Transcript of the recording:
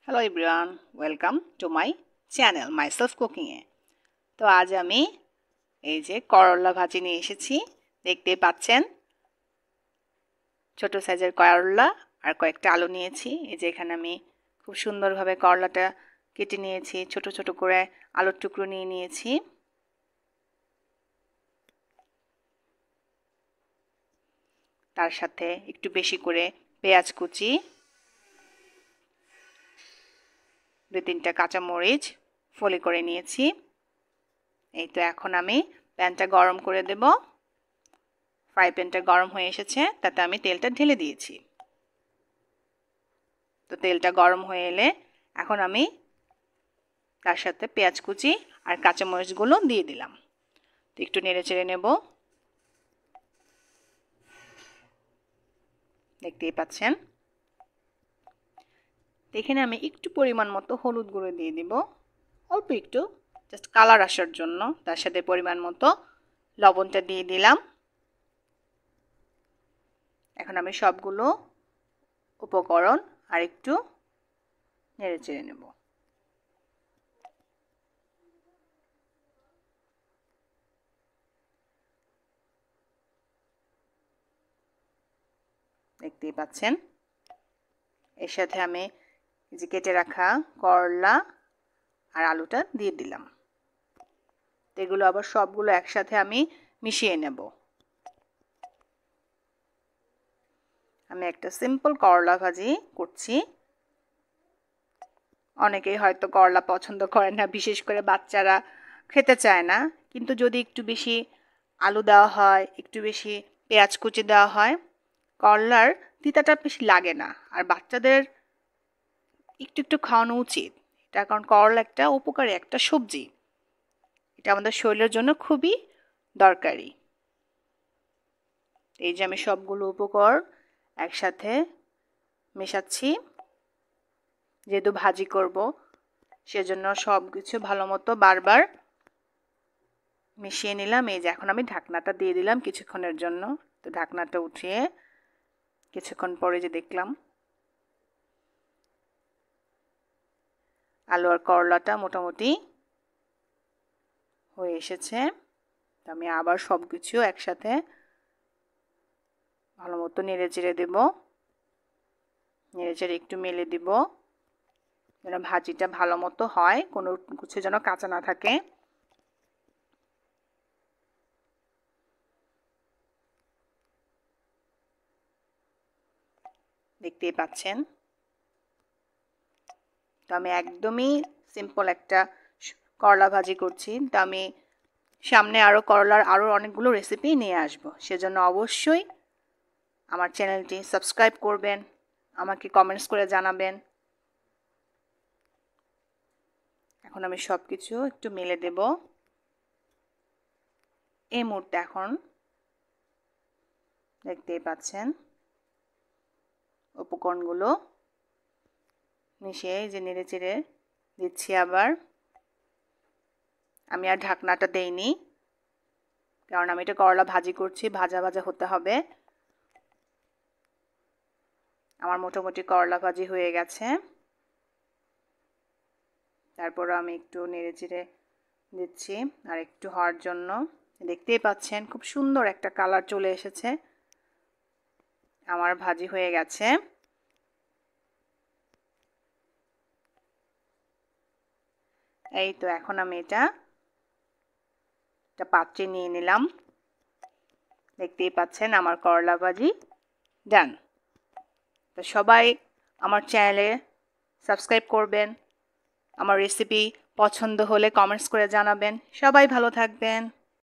Hello everyone, welcome to my channel myself কুকিংয়ে। তো আজ আমি এই যে করলা ভাজি নিয়ে এসেছি। দেখতেই পাচ্ছেন, ছোট সাইজের করলা আর কয়েকটা আলু নিয়েছি। এই যে এখানে আমি খুব সুন্দরভাবে করলাটা কেটে নিয়েছি, ছোট ছোট করে আলুর টুকরো নিয়ে নিয়েছি। তার সাথে একটু বেশি করে পেঁয়াজ কুচি, 2-3টা কাঁচামরিচ ফলি করে নিয়েছি। এই তো এখন আমি প্যানটা গরম করে দেব। ফ্রাই প্যানটা গরম হয়ে এসেছে, তাতে আমি তেলটা ঢেলে দিয়েছি। তো তেলটা গরম হয়ে এলে এখন আমি তার সাথে পেঁয়াজ কুচি আর কাঁচামরিচগুলো দিয়ে দিলাম। তো একটু নেড়ে চেড়ে নেব। দেখতেই পাচ্ছেন, এখানে আমি একটু পরিমাণ মতো হলুদ গুঁড়ো দিয়ে দিব, অল্প একটু, জাস্ট কালার আসার জন্য। তার সাথে পরিমাণ মতো লবণটা দিয়ে দিলাম। এখন আমি সবগুলো উপকরণ আর একটু নেড়ে চেড়ে নেব। দেখতেই পাচ্ছেন, এর সাথে আমি যে কেটে রাখা করলা আর আলুটা দিয়ে দিলাম। এগুলো আবার সবগুলো একসাথে আমি মিশিয়ে নেব। আমি একটা সিম্পল করলা ভাজি করছি। অনেকেই হয়তো করলা পছন্দ করে না, বিশেষ করে বাচ্চারা খেতে চায় না। কিন্তু যদি একটু বেশি আলু দেওয়া হয়, একটু বেশি পেঁয়াজ কুচি দেওয়া হয়, করলার তিতাটা বেশি লাগে না। আর বাচ্চাদের একটু একটু খাওয়ানো উচিত এটা, কারণ করলা একটা উপকারী একটা সবজি। এটা আমাদের শরীরের জন্য খুবই দরকারি। এই যে আমি সবগুলো উপকরণ একসাথে মেশাচ্ছি, যেহেতু ভাজি করব সেজন্য সব কিছু ভালো মতো বারবার মিশিয়ে নিলাম। এই যে এখন আমি ঢাকনাটা দিয়ে দিলাম কিছুক্ষণের জন্য। তো ঢাকনাটা উঠিয়ে কিছুক্ষণ পরে যে দেখলাম আলু আর করলাটা মোটামুটি হয়ে এসেছে। তো আমি আবার সব কিছু একসাথে ভালো মতো নেড়ে চেড়ে দেব, নেড়ে চেড়ে একটু মেলে দিব, যেন ভাজিটা ভালো মতো হয়, কোনো কিছু যেন কাঁচা না থাকে। দেখতেই পাচ্ছেন, তো আমি একদমই সিম্পল একটা করলা ভাজি করছি। তো আমি সামনে আরও করলার আরও অনেকগুলো রেসিপি নিয়ে আসব, সেজন্য অবশ্যই আমার চ্যানেলটি সাবস্ক্রাইব করবেন, আমাকে কমেন্টস করে জানাবেন। এখন আমি সব কিছু একটু মেলে দেব। এই মুহূর্তে এখন দেখতেই পাচ্ছেন উপকরণগুলো মিশিয়ে যে নেড়ে চেড়ে দিচ্ছি। আবার আমি আর ঢাকনাটা দেইনি, কারণ আমি এটা করলা ভাজি করছি, ভাজা ভাজা হতে হবে। আমার মোটামুটি করলা ভাজি হয়ে গেছে। তারপর আমি একটু নেড়ে চেড়ে দিচ্ছি আর একটু হওয়ার জন্য। দেখতেই পাচ্ছেন খুব সুন্দর একটা কালার চলে এসেছে, আমার ভাজি হয়ে গেছে। এই তো এখন আমি এটা পাত্রে নিয়ে নিলাম। দেখতেই পাচ্ছেন আমার করলা ভাজি ডান। তো সবাই আমার চ্যানেলে সাবস্ক্রাইব করবেন, আমার রেসিপি পছন্দ হলে কমেন্টস করে জানাবেন। সবাই ভালো থাকবেন।